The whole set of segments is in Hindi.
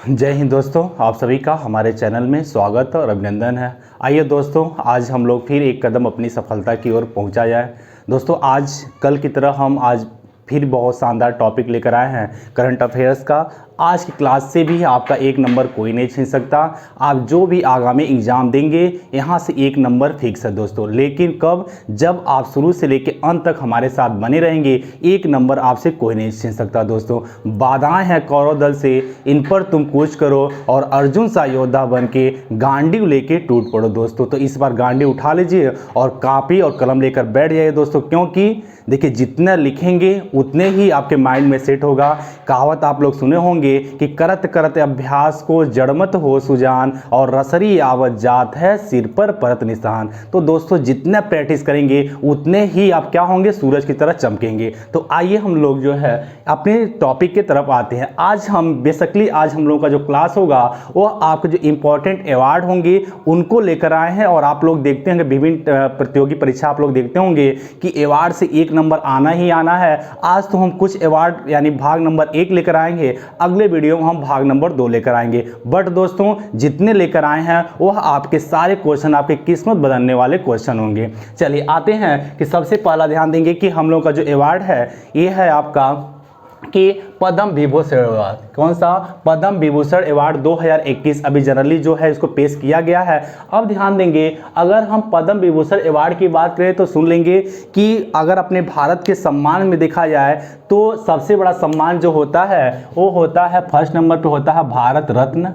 जय हिंद दोस्तों, आप सभी का हमारे चैनल में स्वागत और अभिनंदन है। आइए दोस्तों, आज हम लोग फिर एक कदम अपनी सफलता की ओर पहुंचा जाए। दोस्तों, आज कल की तरह हम आज फिर बहुत शानदार टॉपिक लेकर आए हैं करंट अफेयर्स का। आज की क्लास से भी आपका एक नंबर कोई नहीं छीन सकता। आप जो भी आगामी एग्ज़ाम देंगे यहाँ से एक नंबर फिक्स है दोस्तों। लेकिन कब? जब आप शुरू से लेकर अंत तक हमारे साथ बने रहेंगे, एक नंबर आपसे कोई नहीं छीन सकता दोस्तों। बाधाएं हैं कौरव दल से, इन पर तुम कूच करो और अर्जुन सा योद्धा बन के गांडी लेके टूट पड़ो दोस्तों। तो इस बार गांडी उठा लीजिए और कापी और कलम लेकर बैठ जाइए दोस्तों, क्योंकि देखिए जितना लिखेंगे उतने ही आपके माइंड में सेट होगा। कहावत आप लोग सुने होंगे कि करत करत अभ्यास को जड़मत हो सुजान और रसरी आवत जात है सिर पर परत निशान। तो दोस्तों, जितना प्रैक्टिस करेंगे उतने ही आप क्या होंगे, सूरज की तरह चमकेंगे। तो आइए हम लोग जो है अपने टॉपिक की तरफ आते हैं। आज हम हम लोगों का जो क्लास होगा वो आपके जो इंपॉर्टेंट अवार्ड होंगे उनको लेकर आए हैं। और आप लोग देखते होंगे विभिन्न प्रतियोगी परीक्षा आप लोग देखते होंगे कि अवार्ड से एक नंबर आना ही आना है। आज तो हम कुछ अवार्ड यानी भाग नंबर 1 लेकर आएंगे, अगले वीडियो में हम भाग नंबर 2 लेकर आएंगे। बट दोस्तों, जितने लेकर आए हैं वह आपके सारे क्वेश्चन आपकी किस्मत बदलने वाले क्वेश्चन होंगे। चलिए आते हैं कि सबसे पहला ध्यान देंगे कि हम लोग का जो अवार्ड है ये है आपका कि पद्म विभूषण अवार्ड। कौन सा? पद्म विभूषण अवार्ड 2021 अभी जनरली जो है इसको पेश किया गया है। अब ध्यान देंगे, अगर हम पद्म विभूषण अवार्ड की बात करें तो सुन लेंगे कि अगर अपने भारत के सम्मान में देखा जाए तो सबसे बड़ा सम्मान जो होता है वो होता है, फर्स्ट नंबर पे होता है भारत रत्न।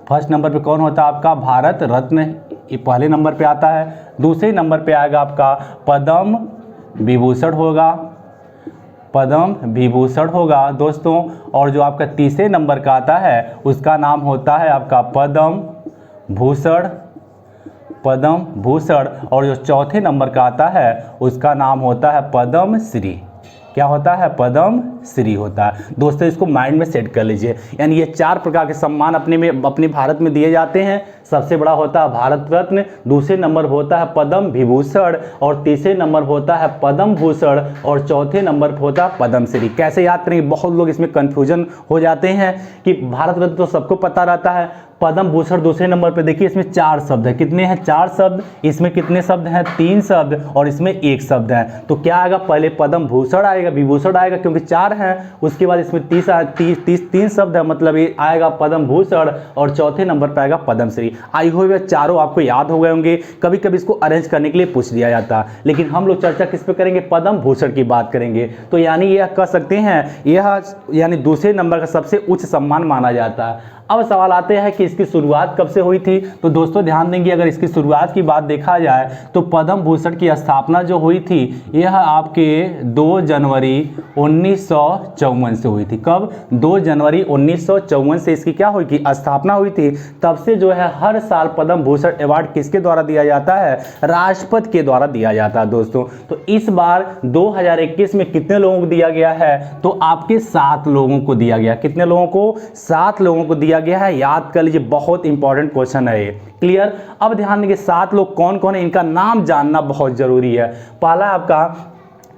फर्स्ट नंबर पे कौन होता है आपका? भारत रत्न, ये पहले नंबर पे आता है। दूसरे नंबर पे आएगा आपका पद्म विभूषण होगा, पद्म विभूषण होगा दोस्तों। और जो आपका तीसरे नंबर का आता है उसका नाम होता है आपका पद्म भूषण, पद्म भूषण। और जो चौथे नंबर का आता है उसका नाम होता है पद्म श्री। क्या होता है? पद्म श्री होता है दोस्तों। इसको माइंड में सेट कर लीजिए। यानी ये 4 प्रकार के सम्मान अपने भारत में दिए जाते हैं। सबसे बड़ा होता है भारत रत्न, दूसरे नंबर होता है पद्म विभूषण, और तीसरे नंबर होता है पद्म भूषण, और चौथे नंबर होता है पद्म श्री। कैसे याद करेंगे? बहुत लोग इसमें कन्फ्यूजन हो जाते हैं कि भारत रत्न तो सबको पता रहता है, पद्म भूषण दूसरे नंबर पे। देखिए इसमें 4 शब्द है। कितने हैं? 4 शब्द। इसमें कितने शब्द हैं? 3 शब्द, और इसमें 1 शब्द है। तो क्या आएगा? पहले पद्म भूषण आएगा, विभूषण आएगा क्योंकि 4 हैं। उसके बाद इसमें 3 शब्द है, मतलब ये आएगा पद्म भूषण, और चौथे नंबर पर आएगा पद्म श्री। आई हुए चारों आपको याद हो गए होंगे। कभी कभी इसको अरेंज करने के लिए पूछ दिया जाता है, लेकिन हम लोग चर्चा किस पे करेंगे? पद्म भूषण की बात करेंगे। तो यानी यह कह सकते हैं यह यानी दूसरे नंबर का सबसे उच्च सम्मान माना जाता है। अब सवाल आते हैं कि इसकी शुरुआत कब से हुई थी। तो दोस्तों ध्यान देंगे, अगर इसकी शुरुआत की बात देखा जाए तो पद्म भूषण की स्थापना जो हुई थी यह आपके 2 जनवरी 1954 से हुई थी। कब? 2 जनवरी 1954 से इसकी क्या हुई कि स्थापना हुई थी। तब से जो है हर साल पद्म भूषण अवार्ड किसके द्वारा दिया जाता है? राष्ट्रपति के द्वारा दिया जाता है दोस्तों। तो इस बार 2021 में कितने लोगों को दिया गया है? तो आपके 7 लोगों को दिया गया। कितने लोगों को? 7 लोगों को दिया गया है। याद कर लीजिए, बहुत इंपॉर्टेंट क्वेश्चन है ये। क्लियर? अब ध्यान देंगे 7 लोग कौन कौन है, इनका नाम जानना बहुत जरूरी है। पहला आपका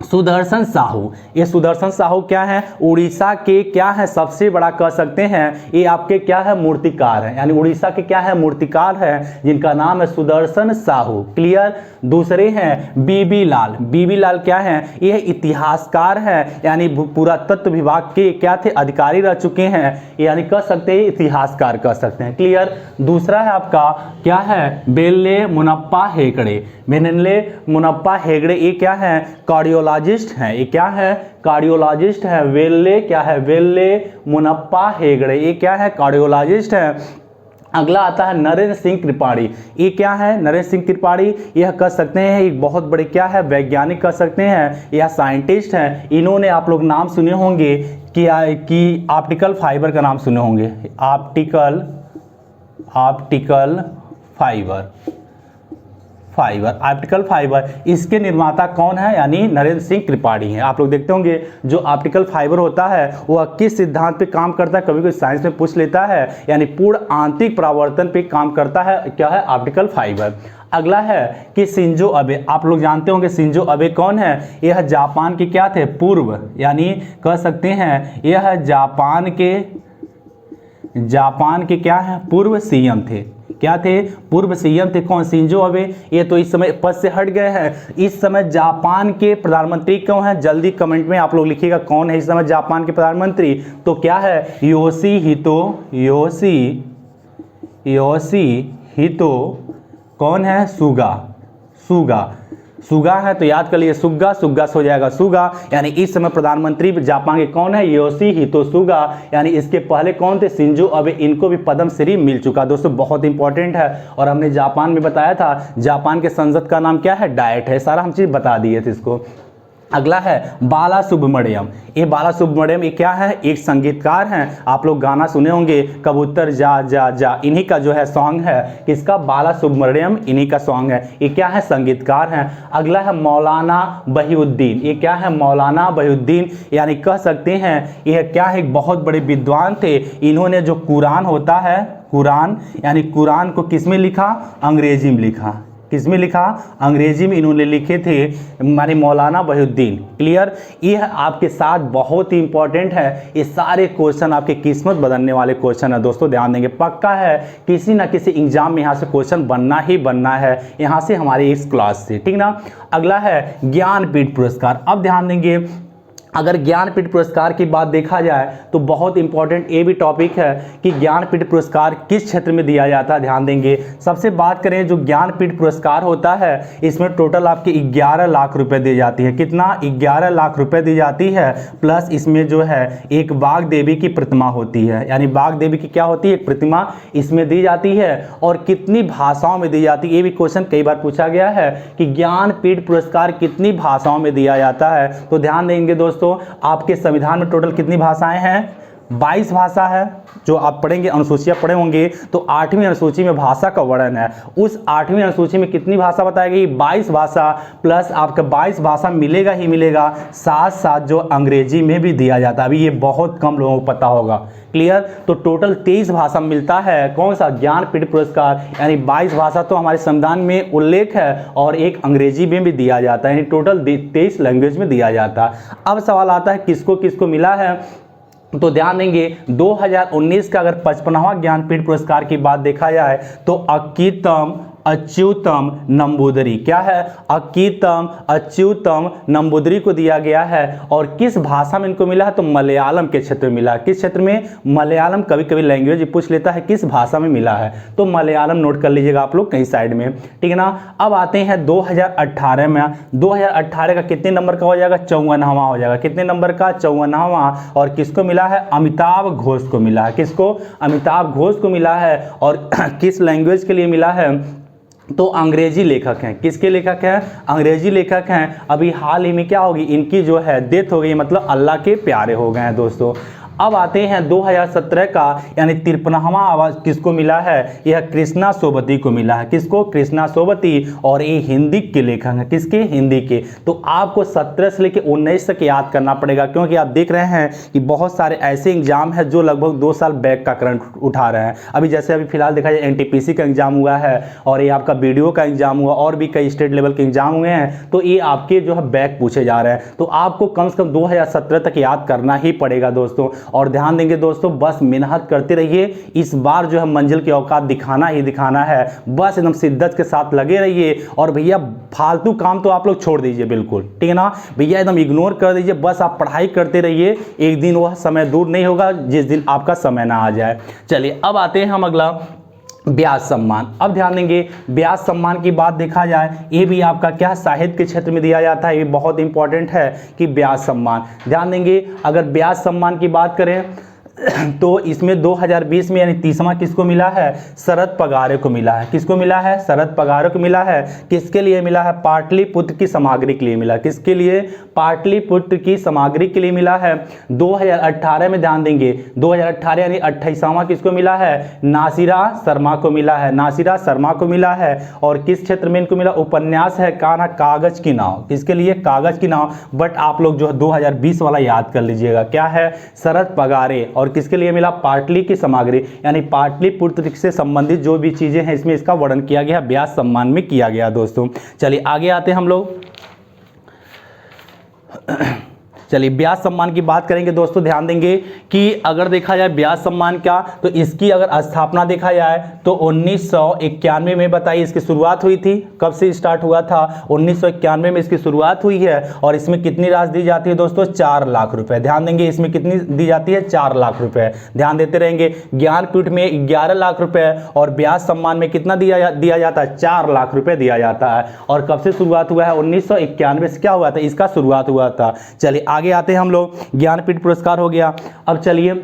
सुदर्शन साहू। ये सुदर्शन साहू क्या है? उड़ीसा के क्या है? सबसे बड़ा कह सकते हैं ये आपके क्या है? मूर्तिकार है। यानी उड़ीसा के क्या है? मूर्तिकार है, जिनका नाम है सुदर्शन साहू। क्लियर? दूसरे हैं बीबी लाल। बीबी लाल क्या है? ये इतिहासकार है, यानी पुरातत्व विभाग के क्या थे? अधिकारी रह चुके हैं, यानी कह सकते हैं इतिहासकार कह सकते हैं। क्लियर? दूसरा है आपका क्या है? बेल्ले मुनप्पा हेगड़े। बेल्ले मुनप्पा हेगड़े ये क्या है? कार्डियोलॉजिस्ट हैं। ये क्या है? कार्डियोलॉजिस्ट है। वेल्ले क्या है? वेल्ले मुनप्पा हेगड़े ये क्या है? कार्डियोलॉजिस्ट है। अगला आता है नरेंद्र सिंह त्रिपाठी। ये क्या है? नरेंद्र सिंह त्रिपाठी यह कह सकते हैं एक बहुत बड़े क्या है? वैज्ञानिक कह सकते हैं, यह साइंटिस्ट हैं। इन्होंने आप लोग नाम सुने होंगे कि ऑप्टिकल फाइबर का नाम सुने होंगे। ऑप्टिकल फाइबर इसके निर्माता कौन है? यानी नरेंद्र सिंह त्रिपाठी हैं। आप लोग देखते होंगे जो ऑप्टिकल फाइबर होता है वह किस सिद्धांत पे काम करता है? कभी कोई साइंस में पूछ लेता है, यानी पूर्ण आंतरिक परावर्तन पे काम करता है। क्या है? Optical fibre. अगला है कि शिंजो अबे। आप लोग जानते होंगे शिंजो अबे कौन है? यह जापान के क्या थे? पूर्व, यानी कह सकते हैं यह जापान के जापान के क्या हैं, पूर्व सीएम थे। क्या थे, पूर्व सीएम थे। कौन, शिंजो अबे। ये तो इस समय पद से हट गए हैं। इस समय जापान के प्रधानमंत्री कौन है, जल्दी कमेंट में आप लोग लिखिएगा कौन है इस समय जापान के प्रधानमंत्री। तो क्या है, योशिहितो कौन है, सुगा है। तो याद कर लिए, सुग्गा से हो जाएगा सुगा। यानी इस समय प्रधानमंत्री जापान के कौन है, योशिहितो सुगा। यानी इसके पहले कौन थे, शिंजो अबे। इनको भी पद्म श्री मिल चुका दोस्तों, बहुत इंपॉर्टेंट है। और हमने जापान में बताया था, जापान के संसद का नाम क्या है, डाइट है। सारा हम चीज बता दिए थे इसको। अगला है बालासुब्रमण्यम। ये बालासुब्रमण्यम ये क्या है, एक संगीतकार हैं। आप लोग गाना सुने होंगे, कबूतर जा जा जा, इन्हीं का जो है सॉन्ग है। किसका, बालासुब्रमण्यम, इन्हीं का सॉन्ग है। ये क्या है, संगीतकार हैं। अगला है मौलाना बहीउद्दीन। ये क्या है, मौलाना बहीउद्दीन। यानी कह सकते हैं यह क्या है, एक बहुत बड़े विद्वान थे। इन्होंने जो कुरान होता है, कुरान यानी कुरान को किस में लिखा, अंग्रेजी में लिखा। किसमें लिखा, अंग्रेजी में इन्होंने लिखे थे, हमारे मौलाना बहीउद्दीन। क्लियर। ये आपके साथ बहुत ही इंपॉर्टेंट है। ये सारे क्वेश्चन आपके किस्मत बदलने वाले क्वेश्चन है दोस्तों, ध्यान देंगे। पक्का है किसी ना किसी एग्जाम में यहाँ से क्वेश्चन बनना ही बनना है, यहाँ से हमारे इस क्लास से, ठीक ना। अगला है ज्ञानपीठ पुरस्कार। अब ध्यान देंगे, अगर ज्ञानपीठ पुरस्कार की बात देखा जाए तो बहुत इंपॉर्टेंट ये भी टॉपिक है कि ज्ञानपीठ पुरस्कार किस क्षेत्र में दिया जाता है, ध्यान देंगे। सबसे बात करें जो ज्ञानपीठ पुरस्कार होता है, इसमें टोटल आपके 11 लाख रुपए दी जाती है। कितना, 11 लाख रुपए दी जाती है। प्लस इसमें जो है एक बाघ देवी की प्रतिमा होती है, यानी बाघ देवी की क्या होती है, एक प्रतिमा इसमें दी जाती है। और कितनी भाषाओं में दी जाती है, ये भी क्वेश्चन कई बार पूछा गया है कि ज्ञानपीठ पुरस्कार कितनी भाषाओं में दिया जाता है। तो ध्यान देंगे दोस्तों, आपके संविधान में टोटल कितनी भाषाएं हैं, 22 भाषा है। जो आप पढ़ेंगे, अनुसूचियां पढ़े होंगे, तो 8वीं अनुसूची में भाषा का वर्णन है। उस 8वीं अनुसूची में कितनी भाषा बताई गई, 22 भाषा। प्लस आपका 22 भाषा मिलेगा ही मिलेगा, साथ साथ जो अंग्रेजी में भी दिया जाता है। अभी ये बहुत कम लोगों को पता होगा। क्लियर। तो टोटल 23 भाषा मिलता है, कौन सा, ज्ञानपीठ पुरस्कार। यानी 22 भाषा तो हमारे संविधान में उल्लेख है, और एक अंग्रेजी में भी दिया जाता है, यानी टोटल 23 लैंग्वेज में दिया जाता है। अब सवाल आता है किसको किसको मिला है, तो ध्यान देंगे 2019 का अगर 55वां ज्ञानपीठ पुरस्कार की बात देखा जाए तो अक्कीतम अच्युतम नंबूदरी, क्या है, अक्कीतम अच्युतम नंबूदरी को दिया गया है। और किस भाषा में इनको मिला है, तो मलयालम के क्षेत्र में मिला। किस क्षेत्र में, मलयालम। कभी कभी लैंग्वेज पूछ लेता है किस भाषा में मिला है, तो मलयालम नोट कर लीजिएगा आप लोग कहीं साइड में, ठीक है ना। अब आते हैं 2018 में। 2018 का कितने नंबर का हो जाएगा, 54वां हो जाएगा। कितने नंबर का, 54वां। और किसको मिला है, अमिताभ घोष को मिला है। किसको, अमिताभ घोष को मिला है। और किस लैंग्वेज के लिए मिला है, तो अंग्रेजी लेखक हैं। किसके लेखक हैं, अंग्रेजी लेखक हैं। अभी हाल ही में क्या होगी, इनकी जो है डेथ हो गई, मतलब अल्लाह के प्यारे हो गए हैं दोस्तों। अब आते हैं 2017 का, यानी 53वां आवाज किसको मिला है, यह कृष्णा सोबती को मिला है। किसको, कृष्णा सोबती। और ये हिंदी के लेखक हैं। किसके, हिंदी के। तो आपको 17 से लेकर 19 तक याद करना पड़ेगा, क्योंकि आप देख रहे हैं कि बहुत सारे ऐसे एग्जाम है जो लगभग 2 साल बैक का करंट उठा रहे हैं। अभी जैसे अभी फिलहाल देखा जाए NTPC का एग्जाम हुआ है, और ये आपका BDO का एग्जाम हुआ, और भी कई स्टेट लेवल के एग्जाम हुए हैं। तो ये आपके जो है बैक पूछे जा रहे हैं। तो आपको कम से कम 2017 तक याद करना ही पड़ेगा दोस्तों। और ध्यान देंगे दोस्तों, बस मेहनत करते रहिए। इस बार जो है मंजिल की औकात दिखाना ही दिखाना है। बस एकदम शिद्दत के साथ लगे रहिए। और भैया फालतू काम तो आप लोग छोड़ दीजिए बिल्कुल, ठीक है ना भैया, एकदम इग्नोर कर दीजिए। बस आप पढ़ाई करते रहिए, एक दिन वह समय दूर नहीं होगा जिस दिन आपका समय ना आ जाए। चलिए अब आते हैं हम अगला, ब्याज सम्मान। अब ध्यान देंगे, ब्याज सम्मान की बात देखा जाए, ये भी आपका क्या, साहित्य के क्षेत्र में दिया जाता है। ये बहुत इंपॉर्टेंट है कि ब्याज सम्मान। ध्यान देंगे, अगर ब्याज सम्मान की बात करें तो इसमें 2020 में यानी 30वां किसको मिला है, शरद पगारे को मिला है। किसको मिला है, शरद पगारे को मिला है। किसके लिए मिला है, पाटलिपुत्र की सामग्री के लिए मिला। किसके लिए, पाटलिपुत्र की सामग्री के लिए मिला है। 2018 में ध्यान देंगे, 2018 यानी 28वां किसको मिला है, नासिरा शर्मा को मिला है। नासिरा शर्मा को मिला है। और किस क्षेत्र में इनको मिला, उपन्यास है कान्हा कागज की नाव। किसके लिए, कागज की नाव। बट आप लोग जो है 2020 वाला याद कर लीजिएगा, क्या है, शरद पगारे। और किसके लिए मिला, पाटली की सामग्री, यानी पाटलिपुत्र से संबंधित जो भी चीजें हैं इसमें इसका वर्णन किया गया, ब्याज सम्मान में किया गया दोस्तों। चलिए आगे आते हैं हम लोग। चलिए ब्याज सम्मान की बात करेंगे दोस्तों, ध्यान देंगे कि अगर देखा जाए ब्याज सम्मान क्या, तो इसकी अगर स्थापना देखा जाए तो 1991 में बताइए इसकी शुरुआत हुई थी। कब से स्टार्ट हुआ था? 1991 में इसकी शुरुआत हुई है। और इसमें कितनी राशि दी जाती है दोस्तों? 4 लाख रुपए। ध्यान देंगे इसमें कितनी दी जाती है? 4 लाख रुपए। ध्यान देते रहेंगे। ज्ञानपीठ में 11 लाख रुपए और ब्याज सम्मान में कितना दिया जाता है? 4 लाख रुपए दिया जाता है। और कब से शुरुआत हुआ है? 1991 से क्या हुआ था? इसका शुरुआत हुआ था। चलिए आगे आते हैं हम लोग। ज्ञानपीठ पुरस्कार हो गया। अब चलिए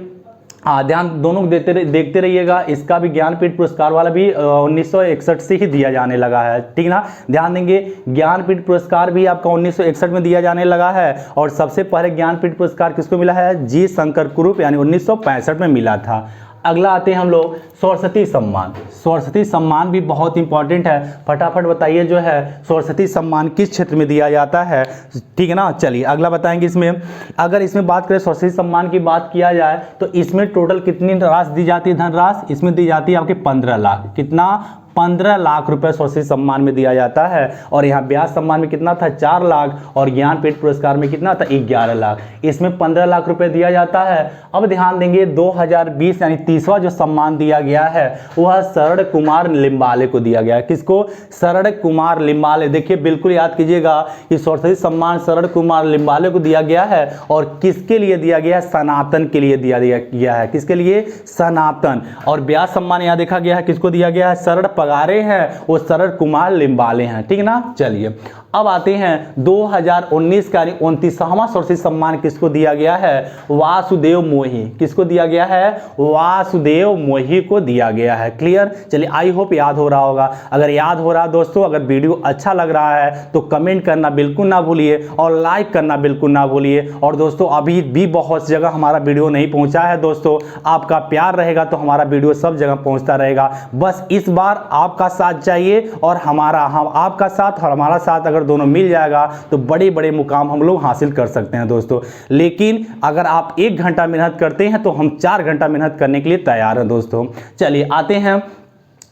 ध्यान दोनों देखते रहिएगा। इसका भी ज्ञानपीठ पुरस्कार वाला भी 1961 से ही दिया जाने लगा है, ठीक ना। ध्यान देंगे ज्ञानपीठ पुरस्कार भी आपका 1961 में दिया जाने लगा है। और सबसे पहले ज्ञानपीठ पुरस्कार किसको मिला है? जी शंकर कुरूप, यानी 1965 में मिला था। अगला आते हैं हम लोग सरस्वती सम्मान। सरस्वती सम्मान भी बहुत इंपॉर्टेंट है। फटाफट बताइए जो है सरस्वती सम्मान किस क्षेत्र में दिया जाता है, ठीक है ना। चलिए अगला बताएंगे। इसमें अगर इसमें बात करें सरस्वती सम्मान की बात किया जाए तो इसमें टोटल कितनी राशि दी जाती है? धनराशि इसमें दी जाती है आपके 15 लाख। कितना? 15 लाख रुपए सरस्वती सम्मान में दिया जाता है। और यहाँ ब्याज सम्मान में कितना था? 4 लाख। और ज्ञानपीठ पुरस्कार में कितना था? 11 लाख। इसमें 15 लाख रुपए दिया जाता है। अब ध्यान देंगे 2020 यानी 30वां जो सम्मान दिया गया है वह शरण कुमार लिम्बाले को दिया गया है। किसको? शरण कुमार लिम्बाले। देखिए बिल्कुल याद कीजिएगा कि सरस्वती सम्मान शरण कुमार लिम्बाले को दिया गया है। और किसके लिए दिया गया है? सनातन के लिए दिया गया है। किसके लिए? सनातन। और ब्याज सम्मान यहाँ देखा गया है किसको दिया गया है? शरण पगारे हैं, वो शरण कुमार लिम्बाले हैं, ठीक ना। चलिए अब आते हैं 2019 का 29वां सरस्वती सम्मान किसको दिया गया है? वासुदेव मोही। किसको दिया गया है? वासुदेव मोही को दिया गया है। क्लियर। चलिए आई होप याद हो रहा होगा। अगर याद हो रहा है दोस्तों, अगर वीडियो अच्छा लग रहा है तो कमेंट करना बिल्कुल ना भूलिए और लाइक करना बिल्कुल ना भूलिए। और दोस्तों अभी भी बहुत जगह हमारा वीडियो नहीं पहुंचा है दोस्तों, आपका प्यार रहेगा तो हमारा वीडियो सब जगह पहुंचता रहेगा। बस इस बार आपका साथ चाहिए और हम आपका साथ और हमारा साथ अगर दोनों मिल जाएगा तो बड़े बड़े मुकाम हम लोग हासिल कर सकते हैं दोस्तों। लेकिन अगर आप 1 घंटा मेहनत करते हैं तो हम 4 घंटा मेहनत करने के लिए तैयार हैं दोस्तों। चलिए आते हैं।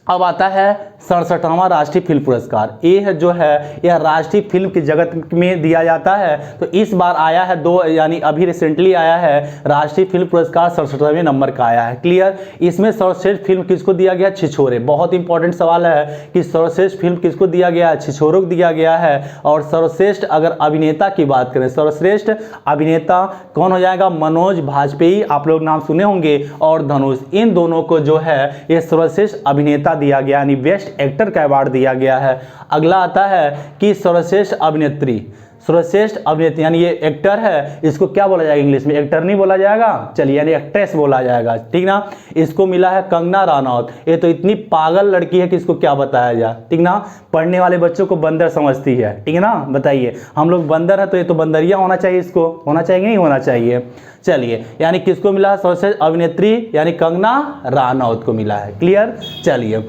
अब आता है 67वां राष्ट्रीय फिल्म पुरस्कार। ये जो है यह राष्ट्रीय फिल्म की जगत में दिया जाता है। तो इस बार आया है यानी अभी रिसेंटली आया है राष्ट्रीय फिल्म पुरस्कार 67वें नंबर का आया है। क्लियर। इसमें सर्वश्रेष्ठ फिल्म किसको दिया गया? छिछोरे। बहुत इंपॉर्टेंट सवाल है कि सर्वश्रेष्ठ फिल्म किसको दिया गया है? छिछोरे को दिया गया है। और सर्वश्रेष्ठ अगर अभिनेता की बात करें, सर्वश्रेष्ठ अभिनेता कौन हो जाएगा? मनोज बाजपेयी, आप लोग नाम सुने होंगे, और धनुष। इन दोनों को जो है ये सर्वश्रेष्ठ अभिनेता दिया गया, यानी बेस्ट एक्टर का अवार्ड दिया गया है। अगला आता है कि सर्वश्रेष्ठ अभिनेत्री। सर्वश्रेष्ठ अभिनेत्री यानी ये एक्टर है, इसको क्या बोला जाएगा इंग्लिश में? एक्टर नहीं बोला जाएगा, चलिए यानी एक्ट्रेस बोला जाएगा, ठीक ना। इसको मिला है कंगना रनौत। ये तो इतनी पागल लड़की है कि इसको क्या बताया जाए, ठीक ना। पढ़ने वाले बच्चों को बंदर समझती है, ठीक है ना। बताइए हम लोग बंदर है तो ये तो बंदरिया होना चाहिए, इसको होना चाहिए नहीं होना चाहिए। चलिए यानी किसको मिला है? सर्वश्रेष्ठ अभिनेत्री यानी कंगना रनौत को मिला है। क्लियर। चलिए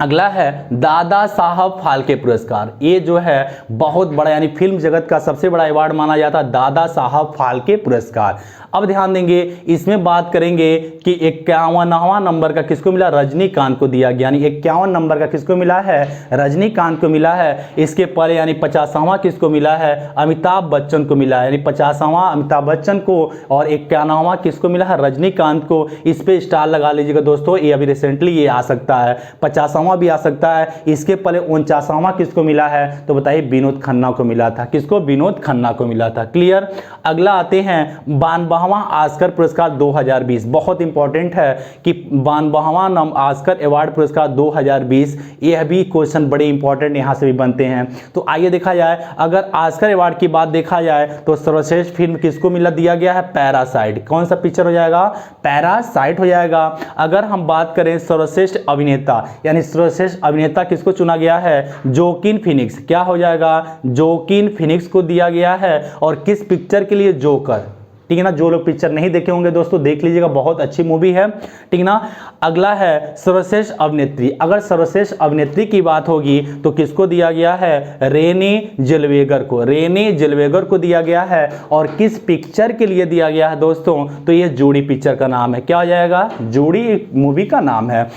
अगला है दादा साहब फाल्के पुरस्कार। ये जो है बहुत बड़ा यानी फिल्म जगत का सबसे बड़ा अवार्ड माना जाता है, दादा साहब फाल्के पुरस्कार। अब ध्यान देंगे इसमें बात करेंगे कि 51वां नंबर का किसको मिला? रजनीकांत को दिया गया, यानी 51 नंबर का किसको मिला है? रजनीकांत को मिला है। इसके पहले यानी 50वां किसको मिला है? अमिताभ बच्चन को मिला है, यानी 50वां अमिताभ बच्चन को और 51वां किसको मिला है? रजनीकांत को। इस पे स्टार लगा लीजिएगा दोस्तों, ये अभी रिसेंटली ये आ सकता है। 50वां भी आ सकता है। इसके पहले 49वां किसको मिला है? तो बताइए विनोद खन्ना को मिला था। किसको? विनोद खन्ना को मिला था। क्लियर। अगला आते हैं 92वां ऑस्कर पुरस्कार 2020। बहुत इंपॉर्टेंट है कि 92वां ऑस्कर अवार्ड पुरस्कार 2020, यह भी क्वेश्चन बड़े इंपॉर्टेंट यहाँ से भी बनते हैं। तो आइए देखा जाए, अगर ऑस्कर अवार्ड की बात देखा जाए तो सर्वश्रेष्ठ फिल्म किसको मिला दिया गया है? पैरासाइट। कौन सा पिक्चर हो जाएगा? पैरासाइट हो जाएगा। अगर हम बात करें सर्वश्रेष्ठ अभिनेता, यानी सर्वश्रेष्ठ अभिनेता किसको चुना गया है? Joaquin Phoenix. क्या हो जाएगा? जोकिन फिनिक्स को दिया गया है। और किस पिक्चर के लिए? जोकर, ठीक है ना। जो लोग पिक्चर नहीं देखे होंगे दोस्तों देख लीजिएगा, बहुत अच्छी मूवी है, ठीक ना। अगला है सर्वश्रेष्ठ अभिनेत्री। अगर सर्वश्रेष्ठ अभिनेत्री की बात होगी तो किसको दिया गया है? रेने जेल्वेगर को। रेने जेल्वेगर को दिया गया है। और किस पिक्चर के लिए दिया गया है दोस्तों? तो ये जोड़ी पिक्चर का नाम है। क्या हो जाएगा? जोड़ी मूवी का नाम है।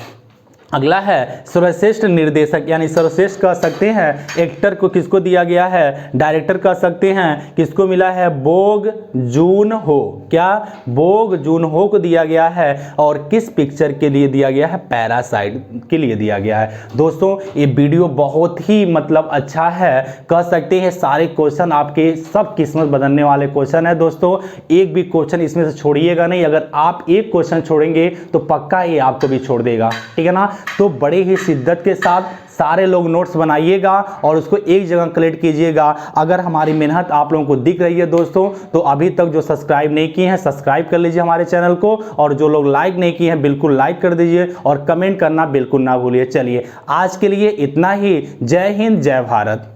अगला है सर्वश्रेष्ठ निर्देशक, यानी सर्वश्रेष्ठ कह सकते हैं एक्टर को किसको दिया गया है, डायरेक्टर कह सकते हैं किसको मिला है, बोग जून हो। क्या, बोग जून हो को दिया गया है। और किस पिक्चर के लिए दिया गया है, पैरासाइट के लिए दिया गया है। दोस्तों ये वीडियो बहुत ही मतलब अच्छा है, कह सकते हैं सारे क्वेश्चन आपके सब किस्मत बदलने वाले क्वेश्चन है। दोस्तों एक भी क्वेश्चन इसमें से छोड़िएगा नहीं, अगर आप एक क्वेश्चन छोड़ेंगे तो पक्का ये आपको भी छोड़ देगा, ठीक है ना। तो बड़े ही शिद्दत के साथ सारे लोग नोट्स बनाइएगा और उसको एक जगह कलेक्ट कीजिएगा। अगर हमारी मेहनत आप लोगों को दिख रही है दोस्तों, तो अभी तक जो सब्सक्राइब नहीं किए हैं सब्सक्राइब कर लीजिए हमारे चैनल को, और जो लोग लाइक नहीं किए हैं बिल्कुल लाइक कर दीजिए और कमेंट करना बिल्कुल ना भूलिए। चलिए आज के लिए इतना ही। जय हिंद, जय भारत।